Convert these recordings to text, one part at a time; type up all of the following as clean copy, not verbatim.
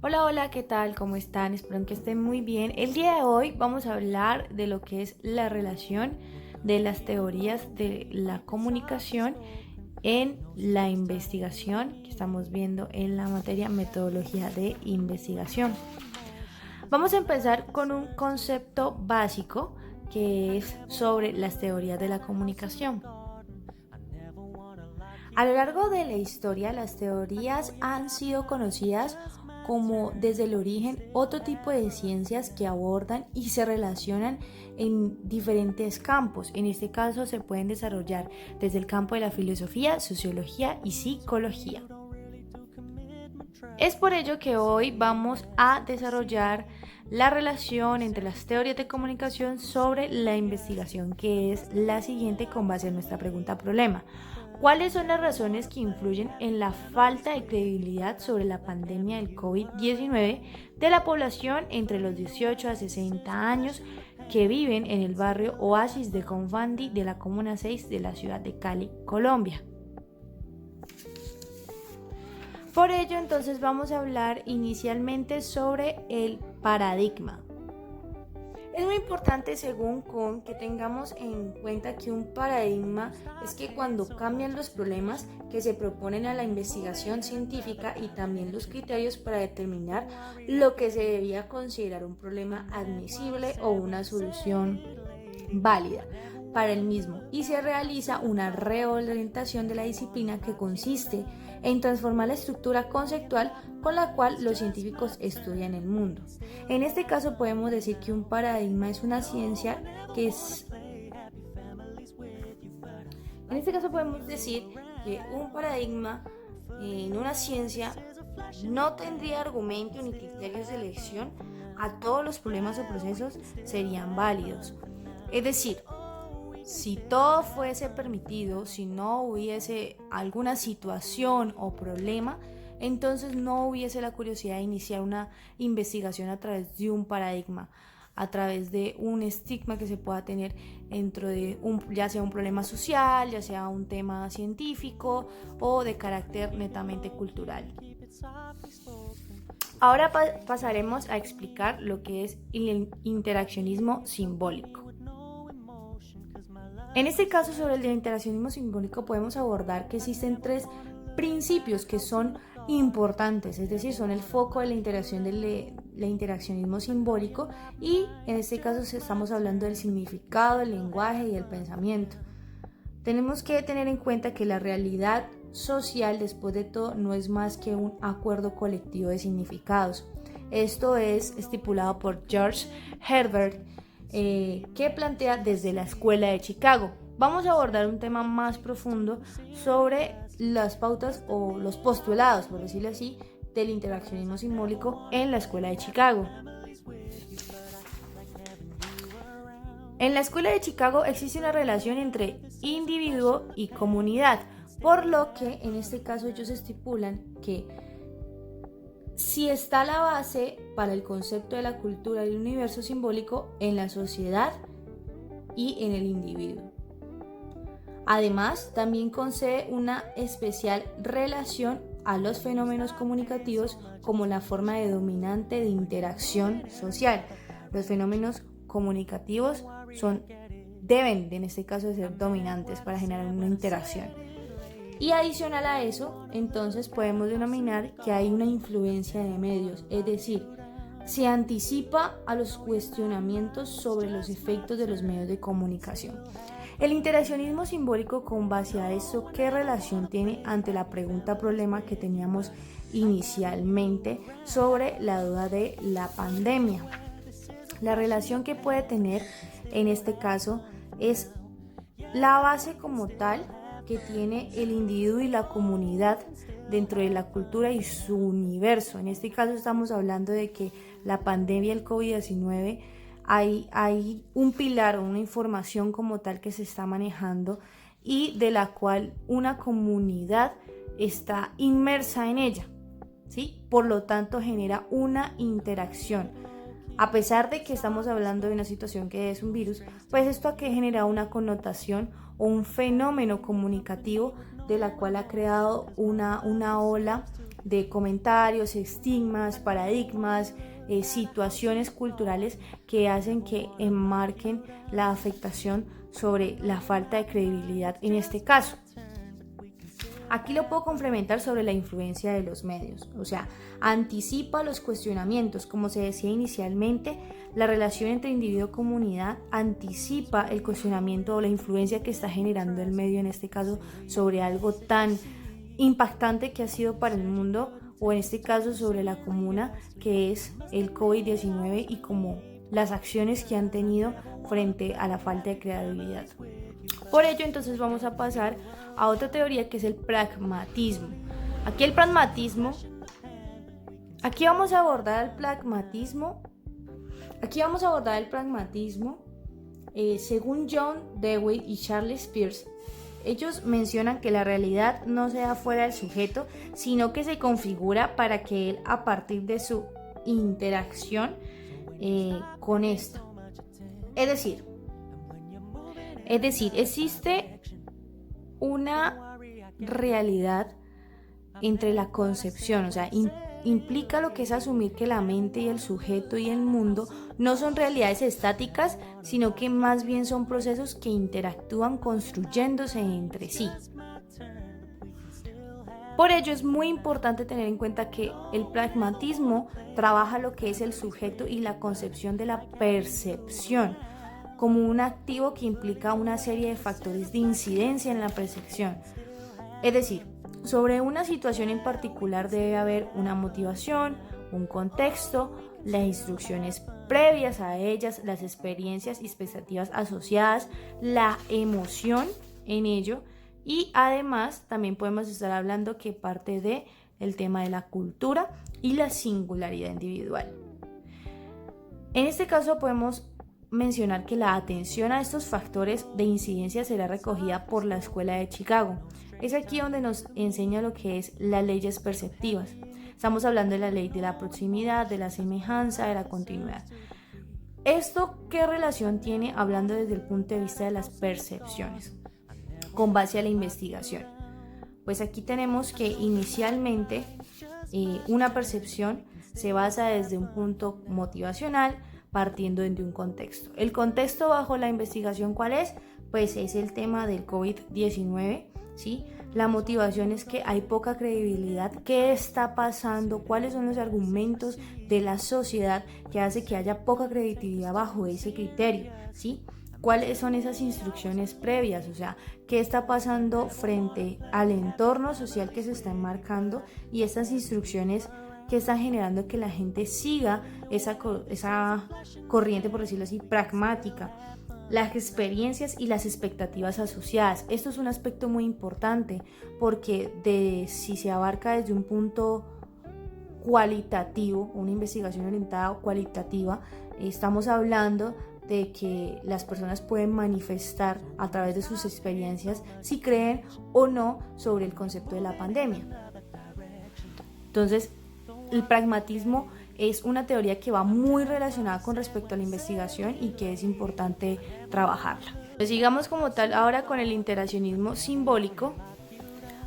Hola, hola, ¿qué tal? ¿Cómo están? Espero que estén muy bien. El día de hoy vamos a hablar de lo que es la relación de las teorías de la comunicación en la investigación que estamos viendo en la materia metodología de investigación. Vamos a empezar con un concepto básico que es sobre las teorías de la comunicación. A lo largo de la historia, las teorías han sido conocidas como desde el origen otro tipo de ciencias que abordan y se relacionan en diferentes campos. En este caso se pueden desarrollar desde el campo de la filosofía, sociología y psicología. Es por ello que hoy vamos a desarrollar la relación entre las teorías de comunicación sobre la investigación, que es la siguiente con base a nuestra pregunta problema. ¿Cuáles son las razones que influyen en la falta de credibilidad sobre la pandemia del COVID-19 de la población entre los 18 a 60 años que viven en el barrio Oasis de Confandi de la Comuna 6 de la ciudad de Cali, Colombia? Por ello, entonces vamos a hablar inicialmente sobre el paradigma. Es muy importante, según Kuhn, que tengamos en cuenta que un paradigma es que cuando cambian los problemas que se proponen a la investigación científica y también los criterios para determinar lo que se debía considerar un problema admisible o una solución válida para el mismo, y se realiza una reorientación de la disciplina que consiste en transformar la estructura conceptual con la cual los científicos estudian el mundo. En este caso podemos decir que un paradigma es una ciencia que es... En este caso podemos decir que un paradigma en una ciencia no tendría argumento ni criterios de elección, a todos los problemas o procesos serían válidos. Es decir, si todo fuese permitido, si no hubiese alguna situación o problema, entonces no hubiese la curiosidad de iniciar una investigación a través de un paradigma, a través de un estigma que se pueda tener dentro de ya sea un problema social, ya sea un tema científico o de carácter netamente cultural. Ahora pasaremos a explicar lo que es el interaccionismo simbólico. En este caso, sobre el interaccionismo simbólico, podemos abordar que existen tres principios que son importantes, es decir, son el foco de la interacción del interaccionismo simbólico, y en este caso estamos hablando del significado, el lenguaje y el pensamiento. Tenemos que tener en cuenta que la realidad social, después de todo, no es más que un acuerdo colectivo de significados. Esto es estipulado por George Herbert, que plantea desde la Escuela de Chicago. Vamos a abordar un tema más profundo sobre las pautas o los postulados, por decirlo así, del interaccionismo simbólico en la Escuela de Chicago. En la Escuela de Chicago existe una relación entre individuo y comunidad, por lo que en este caso ellos estipulan que si está la base para el concepto de la cultura del universo simbólico en la sociedad y en el individuo. Además, también concede una especial relación a los fenómenos comunicativos como la forma de dominante de interacción social. Los fenómenos comunicativos deben, en este caso, de ser dominantes para generar una interacción. Y adicional a eso, entonces podemos denominar que hay una influencia de medios, es decir, se anticipa a los cuestionamientos sobre los efectos de los medios de comunicación. El interaccionismo simbólico, con base a eso, ¿qué relación tiene ante la pregunta-problema que teníamos inicialmente sobre la duda de la pandemia? La relación que puede tener en este caso es la base como tal que tiene el individuo y la comunidad dentro de la cultura y su universo. En este caso estamos hablando de que la pandemia del COVID-19 hay un pilar o una información como tal que se está manejando y de la cual una comunidad está inmersa en ella, ¿sí? Por lo tanto genera una interacción. A pesar de que estamos hablando de una situación que es un virus, pues esto aquí genera una connotación o un fenómeno comunicativo de la cual ha creado una ola de comentarios, estigmas, paradigmas, situaciones culturales que hacen que enmarquen la afectación sobre la falta de credibilidad en este caso. Aquí lo puedo complementar sobre la influencia de los medios, o sea, anticipa los cuestionamientos. Como se decía inicialmente, la relación entre individuo y comunidad anticipa el cuestionamiento o la influencia que está generando el medio, en este caso, sobre algo tan impactante que ha sido para el mundo, o en este caso sobre la comuna, que es el COVID-19 y como las acciones que han tenido frente a la falta de credibilidad. Por ello, entonces vamos a pasar a otra teoría que es el pragmatismo. Aquí vamos a abordar el pragmatismo. Según John Dewey y Charles Peirce, ellos mencionan que la realidad no se da fuera del sujeto, sino que se configura para que él, a partir de su interacción con esta. Es decir, existe una realidad entre la concepción, o sea, implica lo que es asumir que la mente y el sujeto y el mundo no son realidades estáticas, sino que más bien son procesos que interactúan construyéndose entre sí. Por ello es muy importante tener en cuenta que el pragmatismo trabaja lo que es el sujeto y la concepción de la percepción como un activo que implica una serie de factores de incidencia en la percepción. Es decir, sobre una situación en particular debe haber una motivación, un contexto, las instrucciones previas a ellas, las experiencias y expectativas asociadas, la emoción en ello, y además también podemos estar hablando que parte del tema de la cultura y la singularidad individual. En este caso podemos mencionar que la atención a estos factores de incidencia será recogida por la Escuela de Chicago. Es aquí donde nos enseña lo que es las leyes perceptivas. Estamos hablando de la ley de la proximidad, de la semejanza, de la continuidad. ¿Esto qué relación tiene hablando desde el punto de vista de las percepciones con base a la investigación? Pues aquí tenemos que inicialmente una percepción se basa desde un punto motivacional, partiendo de un contexto. El contexto bajo la investigación, ¿cuál es? Pues es el tema del COVID-19, ¿sí? La motivación es que hay poca credibilidad. ¿Qué está pasando? ¿Cuáles son los argumentos de la sociedad que hace que haya poca credibilidad bajo ese criterio? ¿Sí? ¿Cuáles son esas instrucciones previas? O sea, ¿qué está pasando frente al entorno social que se está enmarcando y estas instrucciones que están generando que la gente siga esa corriente, por decirlo así, pragmática? Las experiencias y las expectativas asociadas. Esto es un aspecto muy importante porque si se abarca desde un punto cualitativo, una investigación orientada cualitativa, estamos hablando de que las personas pueden manifestar a través de sus experiencias si creen o no sobre el concepto de la pandemia. Entonces, el pragmatismo es una teoría que va muy relacionada con respecto a la investigación y que es importante trabajarla. Pues sigamos como tal ahora con el interaccionismo simbólico.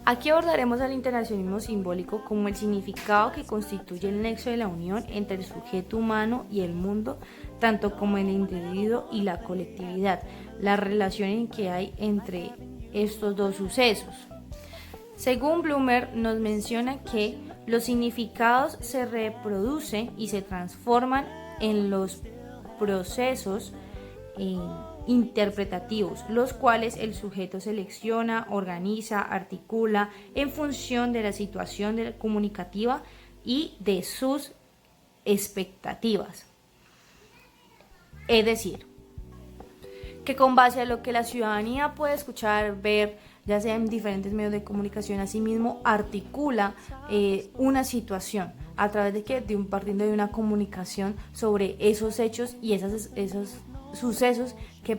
Aquí abordaremos al interaccionismo simbólico como el significado que constituye el nexo de la unión entre el sujeto humano y el mundo, tanto como el individuo y la colectividad, la relación en que hay entre estos dos sucesos. Según Blumer, nos menciona que los significados se reproducen y se transforman en los procesos interpretativos, los cuales el sujeto selecciona, organiza, articula en función de la situación comunicativa y de sus expectativas. Es decir, que con base a lo que la ciudadanía puede escuchar, ver, ya sea en diferentes medios de comunicación, asimismo articula una situación a través de partiendo de una comunicación sobre esos hechos y esos sucesos que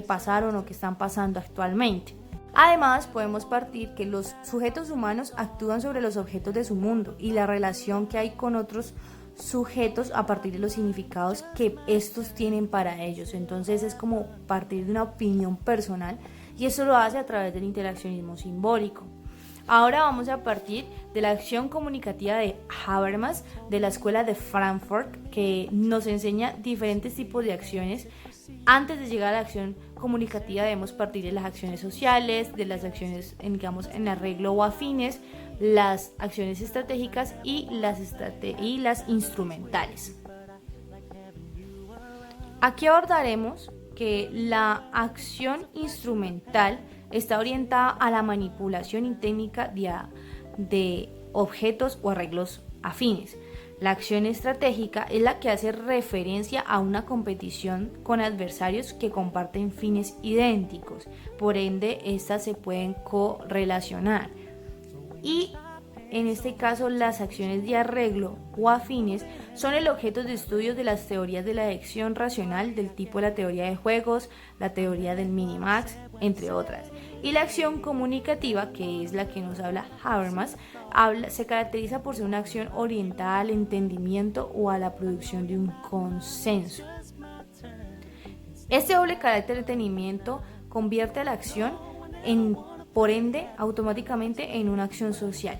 pasaron o que están pasando actualmente. Además, podemos partir que los sujetos humanos actúan sobre los objetos de su mundo y la relación que hay con otros sujetos a partir de los significados que estos tienen para ellos. Entonces es como partir de una opinión personal y eso lo hace a través del interaccionismo simbólico. Ahora vamos a partir de la acción comunicativa de Habermas, de la Escuela de Frankfurt, que nos enseña diferentes tipos de acciones. Antes de llegar a la acción comunicativa debemos partir de las acciones sociales, de las acciones en arreglo o afines, las acciones estratégicas y las instrumentales. Aquí abordaremos que la acción instrumental está orientada a la manipulación y técnica de objetos o arreglos afines. La acción estratégica es la que hace referencia a una competición con adversarios que comparten fines idénticos, por ende estas se pueden correlacionar. Y en este caso, las acciones de arreglo o afines son el objeto de estudio de las teorías de la elección racional del tipo la teoría de juegos, la teoría del minimax, entre otras. Y la acción comunicativa, que es la que nos habla Habermas, se caracteriza por ser una acción orientada al entendimiento o a la producción de un consenso. Este doble carácter de entendimiento convierte a la acción, por ende, automáticamente en una acción social.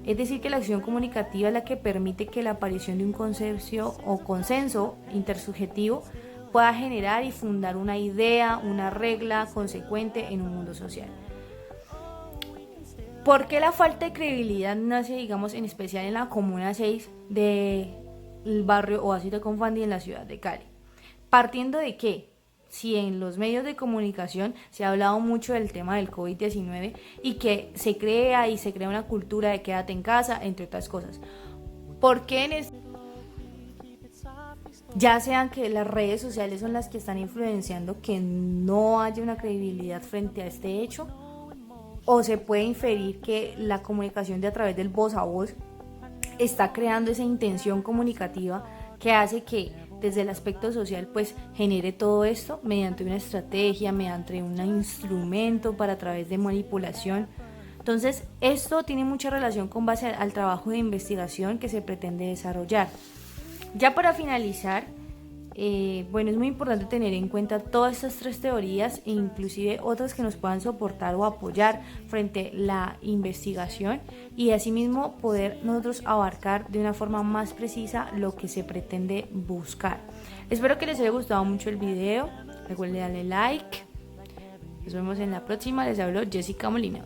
Es decir, que la acción comunicativa es la que permite que la aparición de un consenso intersubjetivo pueda generar y fundar una idea, una regla consecuente en un mundo social. ¿Por qué la falta de credibilidad nace, digamos, en especial en la Comuna 6 del barrio Oasis de Confandi en la ciudad de Cali? Partiendo de que, si en los medios de comunicación se ha hablado mucho del tema del COVID-19 y que se crea una cultura de quédate en casa, entre otras cosas. ¿Por qué ya sean que las redes sociales son las que están influenciando que no haya una credibilidad frente a este hecho? ¿O se puede inferir que la comunicación de a través del voz a voz está creando esa intención comunicativa que hace que desde el aspecto social pues genere todo esto mediante una estrategia, mediante un instrumento para a través de manipulación? Entonces esto tiene mucha relación con base al trabajo de investigación que se pretende desarrollar. Ya para finalizar, es muy importante tener en cuenta todas estas tres teorías e inclusive otras que nos puedan soportar o apoyar frente a la investigación y asimismo poder nosotros abarcar de una forma más precisa lo que se pretende buscar. Espero que les haya gustado mucho el video, recuerden darle like, nos vemos en la próxima, les habló Jessica Molina.